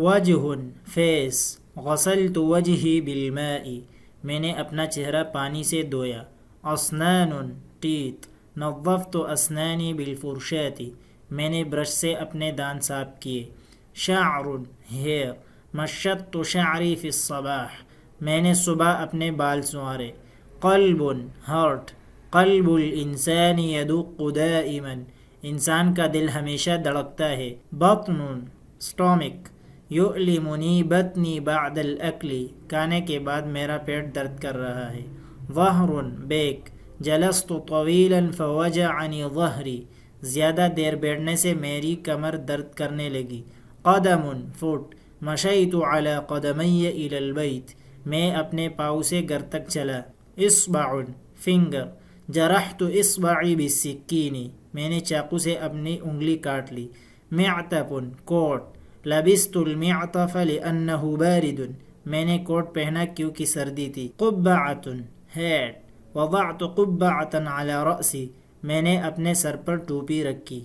وجہ فیس، غسلت وجہی بالماء، میں نے اپنا چہرہ پانی سے دھویا. اسنان ٹیتھ، نظفت اسنانی بالفرشاة، میں نے برش سے اپنے دانت صاف کیے. شعر ہیئر، مشطت شعری فی الصباح، میں نے صبح اپنے بال سنوارے. قلب ہارٹ، قلب الانسان یدق دائما، انسان کا دل ہمیشہ دھڑکتا ہے. بطن اسٹومک، یؤلمنی بطنی بعد الاکل، کھانے کے بعد میرا پیٹ درد کر رہا ہے. ظہر بیک، جلست طویلا فوجعنی ظہری، زیادہ دیر بیٹھنے سے میری کمر درد کرنے لگی. قدم فٹ، مشیت علی قدمی الی البیت، میں اپنے پاؤں سے گھر تک چلا. اصبع فنگر، جرحت اصبعی بالسکین، میں نے چاقو سے اپنی انگلی کاٹ لی. معطف کوٹ، لبست المعطف لأنہ بارد، میں نے کوٹ پہنا کیونکہ سردی تھی. قبعۃ ہیٹ، وضعت قبعۃ علی رأسی، میں نے اپنے سر پر ٹوپی رکھی.